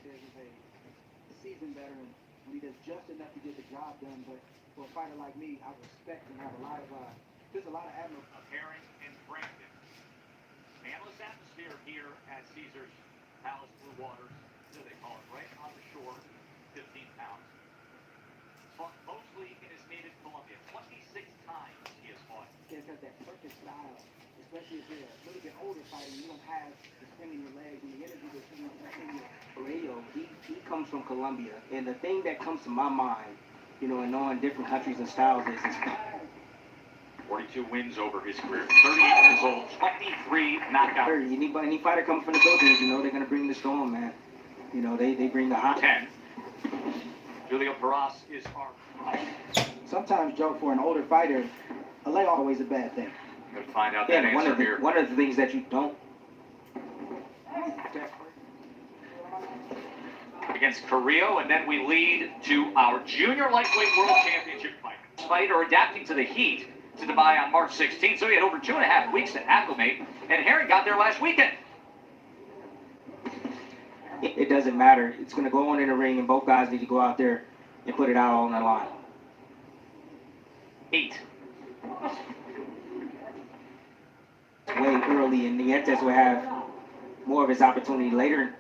Nietes is a seasoned veteran, and he does just enough to get the job done. But for a fighter like me, I respect and have a lot of admiration. Of Herring and Frampton. Manless atmosphere here at Caesars Palace Blue Waters. So they call it, right on the shore. 15 pounds. Fought mostly in his native Colombia. 26 times he has fought. He has that perfect style, especially if you're a little bit older fighter. You don't have the spin in your legs and the energy that's in your Carrillo, he comes from Colombia, and the thing that comes to my mind, you know, in knowing different countries and styles is 42 wins over his career. 38 years old, 23 knockouts. Any fighter coming from the Philippines, you know, they're gonna bring the storm, man. You know, they bring the hot. 10. Julio Paras is our. Sometimes, Joe, for an older fighter, a lay always a bad thing. We'll find out that answer here. One of the things that you don't. Against Carrillo, and then we lead to our Junior Lightweight World Championship fight. Fighter adapting to the heat to Dubai on March 16th, so he had over 2.5 weeks to acclimate, and Herring got there last weekend. It doesn't matter. It's going to go on in the ring, and both guys need to go out there and put it out on the line. 8. Way early, and Nietes will have more of his opportunity later.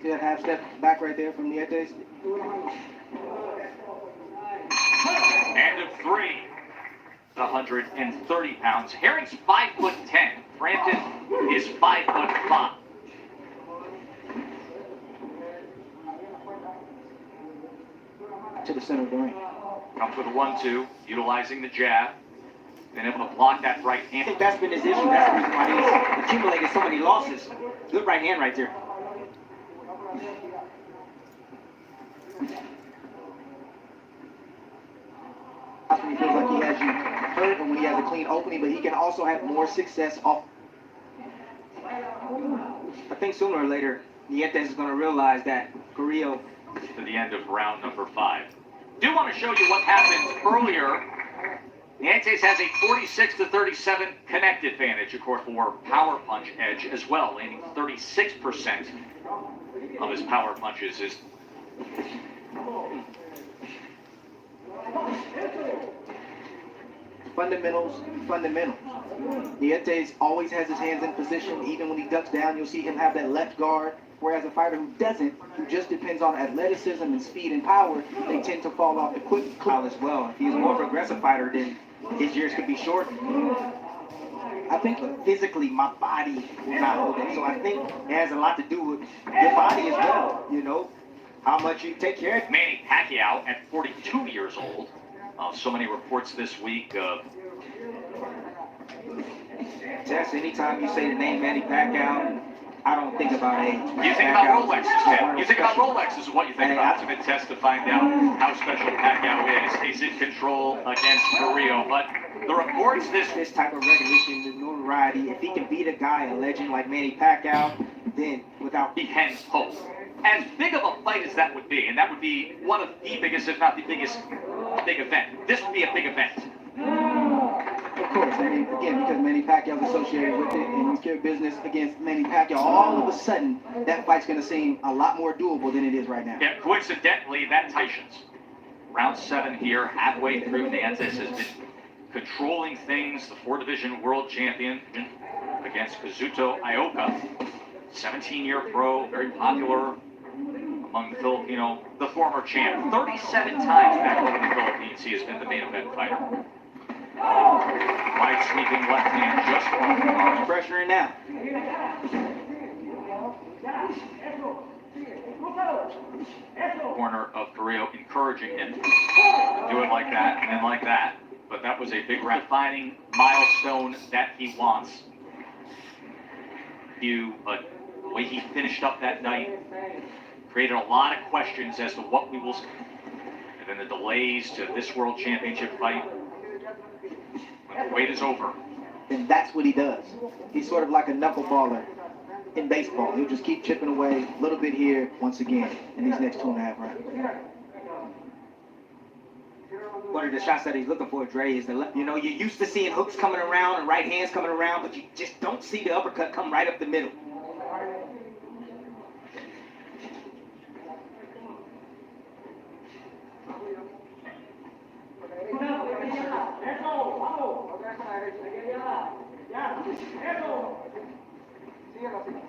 See that half step back right there from Nietes? And of 3. 130 pounds. Herring's 5'10". Frampton is 5'5". To the center of the ring. Comes with a 1-2, utilizing the jab. Been able to block that right I hand. think that's been his issue. That's the reason why he's accumulated so many losses. Good right hand right there. When he feels like he has you hurt or when he has a clean opening, but he can also have more success off. I think sooner or later, Nietes is going to realize that Carrillo. To the end of round number 5. Do want to show you what happened earlier. Nietes has a 46-37 connect advantage, of course, for power punch edge as well, landing 36% of his power punches. Fundamentals. Nietes always has his hands in position. Even when he ducks down, you'll see him have that left guard. Whereas a fighter who doesn't, who just depends on athleticism and speed and power, they tend to fall off the quick As well. If he's more of an aggressive fighter, then his years could be short. I think physically my body will not hold it. So I think it has a lot to do with your body as well. You know, how much you take care of. Manny Pacquiao at 42 years old. So many reports this week of. Tess, anytime you say the name Manny Pacquiao, I don't think about age. You think about Rolexes, Ted. You think about Rolexes is what you think about. Ultimate test to find out how special Pacquiao is in control against Carrillo. But the reports this type of recognition, the notoriety, if he can beat a guy, a legend like Manny Pacquiao, then without he can hope. As big of a fight as that would be, and that would be one of the biggest, if not the biggest, big event. This would be a big event. Of course, again, because Manny Pacquiao is associated with it, and he's carried business against Manny Pacquiao, all of a sudden, that fight's going to seem a lot more doable than it is right now. Yeah, coincidentally, that Tyson's. Round 7 here, halfway through. Nietes has been controlling things. The 4-division world champion against Kazuto Ioka. 17-year pro, very popular among the Filipino, the former champ. 37 times back home in the Philippines, he has been the main event fighter. Wide sweeping left hand just off. Pressure in now. Corner of Carrillo encouraging him to do it like that and then like that. But that was a big defining milestone that he wants. But the way he finished up that night created a lot of questions as to what we will see. And then the delays to this world championship fight. When the wait is over. And that's what he does. He's sort of like a knuckleballer in baseball. He'll just keep chipping away a little bit here once again in these next 2.5 rounds. what are the shots that he's looking for, Dre, is the left. You know, you're used to seeing hooks coming around and right hands coming around, but you just don't see the uppercut come right up the middle.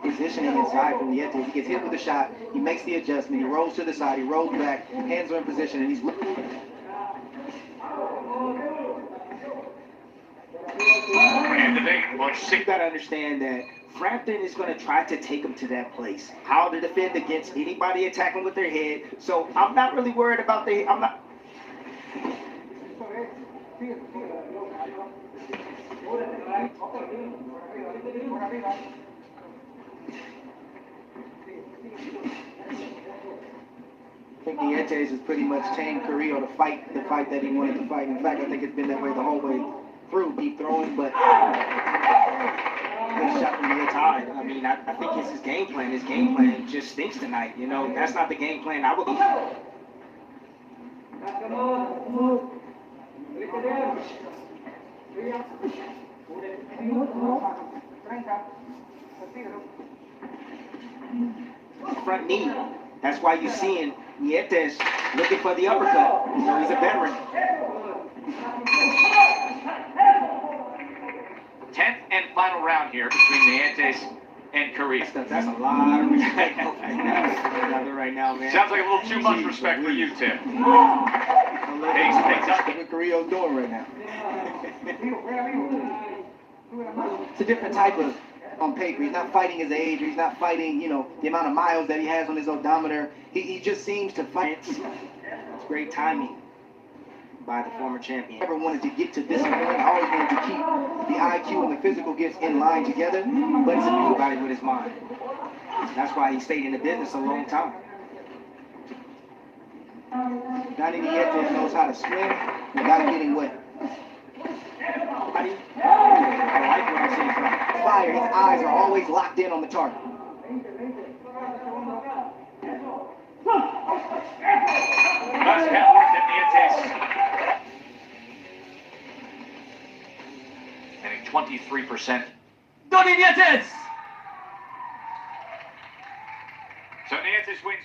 Positioning inside from Nietes. He gets hit with a shot. He makes the adjustment. He rolls to the side. He rolls back. Hands are in position, and he's looking. And the big one, You got to understand that Frampton is going to try to take him to that place. How to defend against anybody attacking with their head. So I'm not really worried about the. I'm not. I think Nietes has pretty much tamed Carrillo to fight the fight that he wanted to fight. In fact, I think it's been that way the whole way through. Keep throwing, but good shot from Nietes. I mean, I think it's his game plan. His game plan just stinks tonight. You know, that's not the game plan I would go for. Front knee. That's why you're seeing Nietes looking for the uppercut. You know, he's a veteran. 10th and final round here between Nietes and Carrillo. That's a lot of respect right now, man. Sounds like a little too much respect for you, Tim. Pace picks up. What Carrillo's doing right now. It's a different type of on paper. He's not fighting his age. He's not fighting, you know, the amount of miles that he has on his odometer. He just seems to fight. It's great timing by the former champion. Never wanted to get to this point. I always wanted to keep the IQ and the physical gifts in line together. But He's a about it with his mind. That's why he stayed in the business a long time. Johnny Nietes knows how to swim without getting wet. I like what I'm seeing from him. Fire. His eyes are always locked in on the target. Nice counter to Nietes. And a 23%. Johnny Nietes! So Nietes wins.